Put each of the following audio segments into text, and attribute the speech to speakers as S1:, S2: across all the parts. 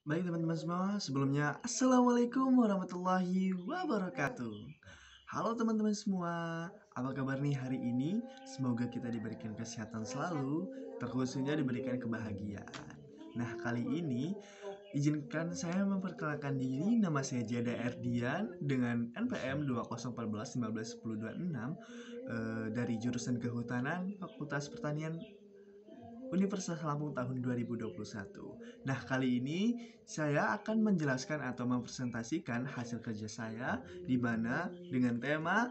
S1: Baik teman-teman semua, sebelumnya Assalamualaikum warahmatullahi wabarakatuh. Halo teman-teman semua, apa kabar nih hari ini? Semoga kita diberikan kesehatan selalu, terkhususnya diberikan kebahagiaan. Nah, kali ini izinkan saya memperkenalkan diri. Nama saya Jada Erdian dengan NPM 2014 15 10 26 dari jurusan Kehutanan Fakultas Pertanian Universitas Lampung tahun 2021. Nah, kali ini saya akan menjelaskan atau mempresentasikan hasil kerja saya di mana dengan tema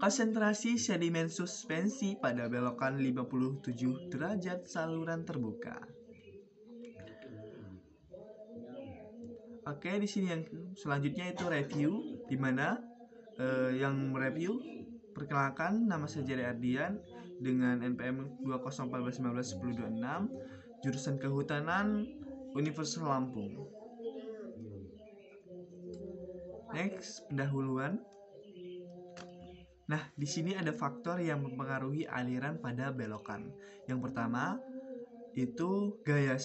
S1: konsentrasi sedimen suspensi pada belokan 57 derajat saluran terbuka. Oke, di sini yang selanjutnya itu review, di mana yang mereview perkenalkan, nama saya Jere Ardian dengan NPM 2014 15 10 26 jurusan Kehutanan Universitas Lampung. Next, pendahuluan. Nah, di sini ada faktor yang mempengaruhi aliran pada belokan. Yang pertama itu gaya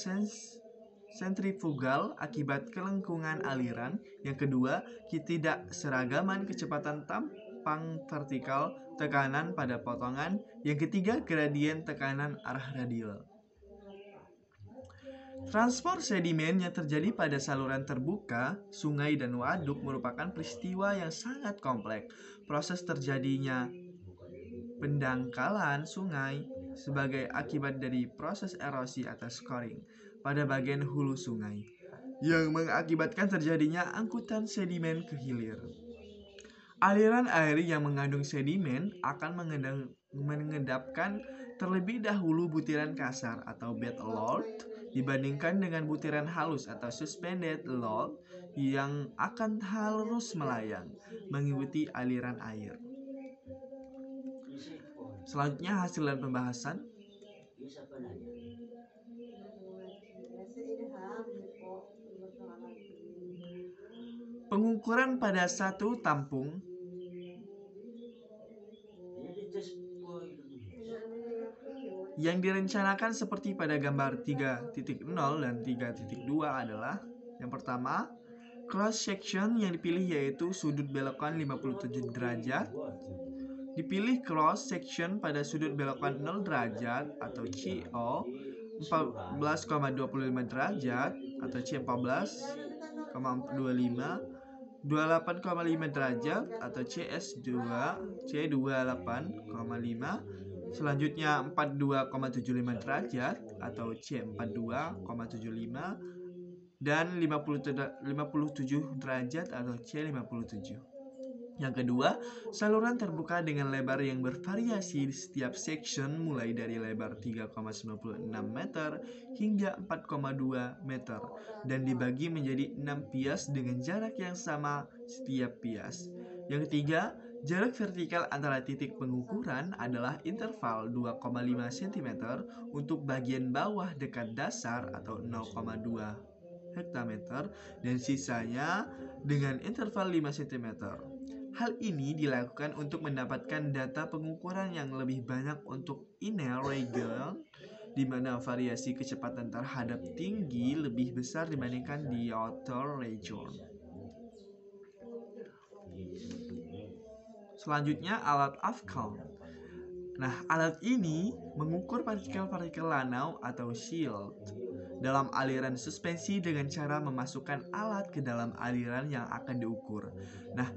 S1: sentrifugal akibat kelengkungan aliran. Yang kedua, ketidakseragaman kecepatan tampang vertikal tekanan pada potongan. Yang ketiga, gradien tekanan arah radial. Transport sedimen yang terjadi pada saluran terbuka, sungai, dan waduk merupakan peristiwa yang sangat kompleks. Proses terjadinya pendangkalan sungai sebagai akibat dari proses erosi atau scoring pada bagian hulu sungai yang mengakibatkan terjadinya angkutan sedimen ke hilir. Aliran air yang mengandung sedimen akan mengendapkan terlebih dahulu butiran kasar atau bed load dibandingkan dengan butiran halus atau suspended load yang akan harus melayang mengikuti aliran air. Selanjutnya hasil dan pembahasan. Pengukuran pada satu tampung yang direncanakan seperti pada gambar 3.0 dan 3.2 adalah yang pertama, cross section yang dipilih yaitu sudut belokan 57 derajat. Dipilih cross section pada sudut belokan 0 derajat atau CO, 14,25 derajat atau C 14,25, 28,5 derajat atau CS2, C 28,5, selanjutnya 42,75 derajat atau C 42,75, dan 57 derajat atau C 57. Yang kedua, saluran terbuka dengan lebar yang bervariasi di setiap section mulai dari lebar 3,96 meter hingga 4,2 meter dan dibagi menjadi 6 pias dengan jarak yang sama setiap pias. Yang ketiga, jarak vertikal antara titik pengukuran adalah interval 2,5 cm untuk bagian bawah dekat dasar atau 0,2 hektameter dan sisanya dengan interval 5 cm. Hal ini dilakukan untuk mendapatkan data pengukuran yang lebih banyak untuk inner region, di mana variasi kecepatan terhadap tinggi lebih besar dibandingkan di outer region. Selanjutnya alat Afcon. Nah, alat ini mengukur partikel-partikel lanau atau shield dalam aliran suspensi dengan cara memasukkan alat ke dalam aliran yang akan diukur. Nah,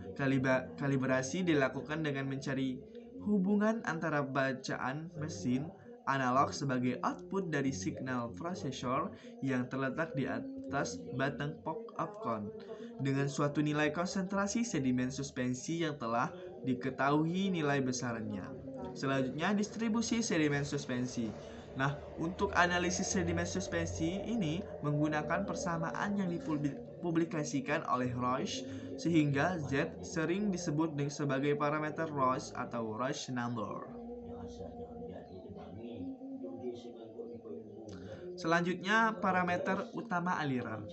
S1: kalibrasi dilakukan dengan mencari hubungan antara bacaan mesin analog sebagai output dari signal processor yang terletak di atas batang Afcon dengan suatu nilai konsentrasi sedimen suspensi yang telah diketahui nilai besarannya. Selanjutnya, distribusi sedimen suspensi. Nah, untuk analisis sedimen suspensi ini menggunakan persamaan yang dipublikasikan oleh Roche, sehingga Z sering disebut sebagai parameter Roche atau Roche number. Selanjutnya, parameter utama aliran.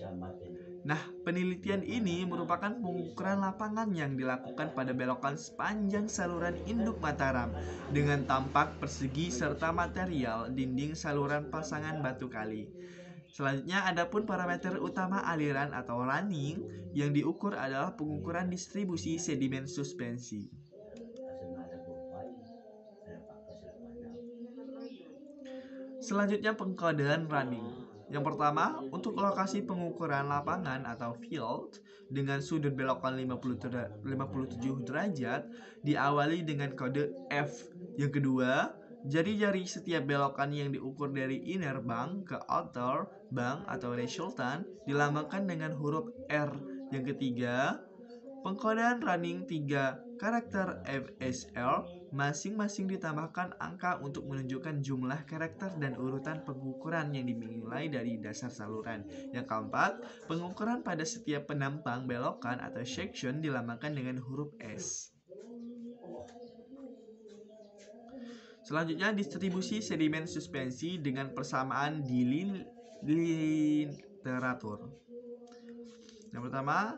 S1: Nah, penelitian ini merupakan pengukuran lapangan yang dilakukan pada belokan sepanjang saluran induk Mataram dengan tampak persegi serta material dinding saluran pasangan batu kali. Selanjutnya, adapun parameter utama aliran atau running yang diukur adalah pengukuran distribusi sedimen suspensi. Selanjutnya, pengkodean running. Yang pertama, untuk lokasi pengukuran lapangan atau field dengan sudut belokan 57 derajat diawali dengan kode F. Yang kedua, jari-jari setiap belokan yang diukur dari inner bank ke outer bank atau resultant dilambangkan dengan huruf R. Yang ketiga, pengkodean running 3 karakter FSL masing-masing ditambahkan angka untuk menunjukkan jumlah karakter dan urutan pengukuran yang dimulai dari dasar saluran. Yang keempat, pengukuran pada setiap penampang belokan atau section dilambangkan dengan huruf S. Selanjutnya, distribusi sedimen suspensi dengan persamaan di literatur. Yang pertama,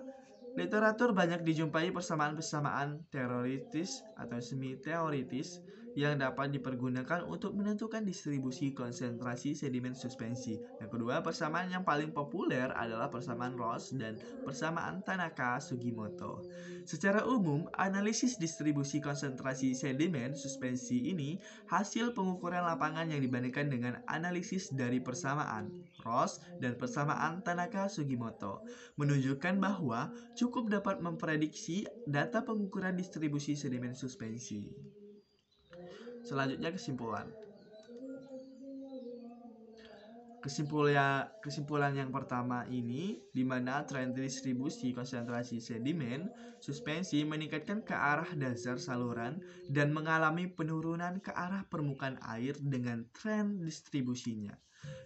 S1: literatur banyak dijumpai persamaan-persamaan teoritis atau semi-teoritis yang dapat dipergunakan untuk menentukan distribusi konsentrasi sedimen suspensi. Yang kedua, persamaan yang paling populer adalah persamaan Ross dan persamaan Tanaka-Sugimoto. Secara umum, analisis distribusi konsentrasi sedimen suspensi ini hasil pengukuran lapangan yang dibandingkan dengan analisis dari persamaan Ross dan persamaan Tanaka-Sugimoto, menunjukkan bahwa cukup dapat memprediksi data pengukuran distribusi sedimen suspensi. Selanjutnya, kesimpulan. Kesimpulan yang pertama ini, di mana tren distribusi konsentrasi sedimen suspensi meningkatkan ke arah dasar saluran dan mengalami penurunan ke arah permukaan air dengan tren distribusinya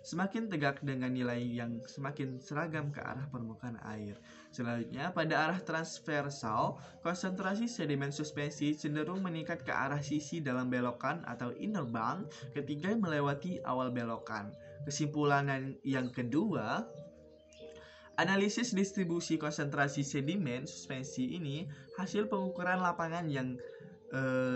S1: semakin tegak dengan nilai yang semakin seragam ke arah permukaan air. Selanjutnya, pada arah transversal, konsentrasi sedimen suspensi cenderung meningkat ke arah sisi dalam belokan atau inner bank ketika melewati awal belokan. Kesimpulan yang kedua, analisis distribusi konsentrasi sedimen suspensi ini hasil pengukuran lapangan yang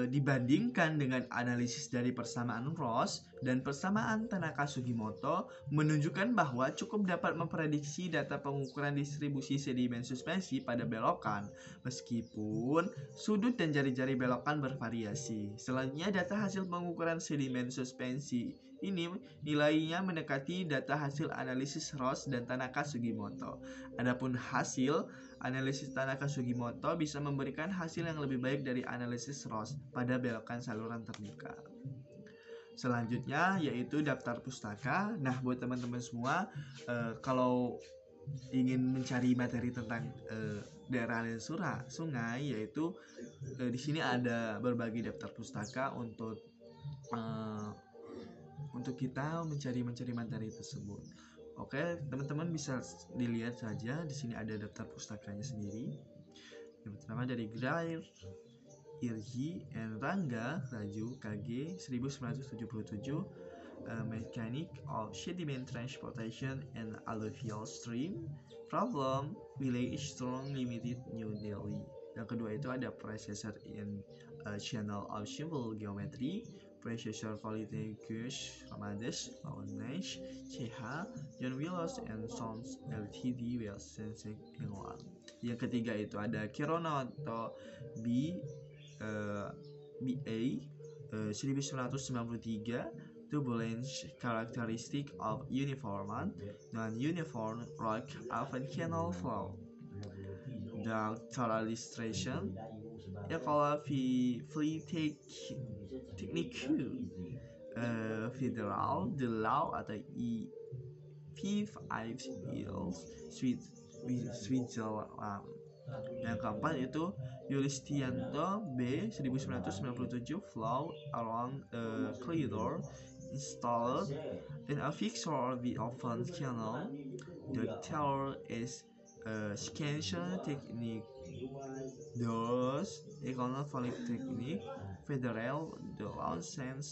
S1: dibandingkan dengan analisis dari persamaan Ross dan persamaan Tanaka-Sugimoto menunjukkan bahwa cukup dapat memprediksi data pengukuran distribusi sedimen suspensi pada belokan meskipun sudut dan jari-jari belokan bervariasi. Selanjutnya, data hasil pengukuran sedimen suspensi ini nilainya mendekati data hasil analisis Ross dan Tanaka-Sugimoto. Adapun hasil analisis Tanaka-Sugimoto bisa memberikan hasil yang lebih baik dari analisis Ross pada belokan saluran terbuka. Selanjutnya yaitu daftar pustaka. Nah, buat teman-teman semua, kalau ingin mencari materi tentang daerah aliran sungai, yaitu di sini ada berbagai daftar pustaka untuk kita mencari materi tersebut. Oke, teman-teman bisa dilihat saja di sini ada daftar pustakanya sendiri. Yang pertama dari Grair, Irgi, and Rangga, Raju, KG, 1977, Mechanic of Sediment Transportation and Alluvial Stream, Problem, Village Strong Limited, New Delhi. Yang kedua itu ada Processor in Channel of Simple Geometry, Processor Polytechnics Ramadès, Laonesh, CH, John Willows and Sons Ltd, Wilson, England. Yang ketiga itu ada Kironoto BA 1993, Turbulence Characteristic of Uniform Non-Uniform Rock Open Canal Flow. Doctoral illustration Ecola Technique Federal de Law atau E5 Switzerland. Yang keempat itu Yulistianto B 1997, Flow Around a Corridor Installed in a Fixed Orbit Open Canal. The Taylor is Scansion Technique DOS Economic Polytechnic Federal de Launch 9.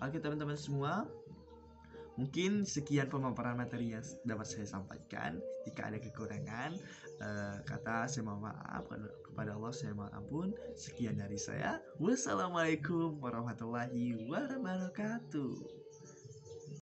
S1: Oke teman-teman semua, mungkin sekian pemaparan materi yang dapat saya sampaikan. Jika ada kekurangan kata, saya mohon maaf. Kepada Allah saya mohon ampun. Sekian dari saya. Wassalamualaikum warahmatullahi wabarakatuh.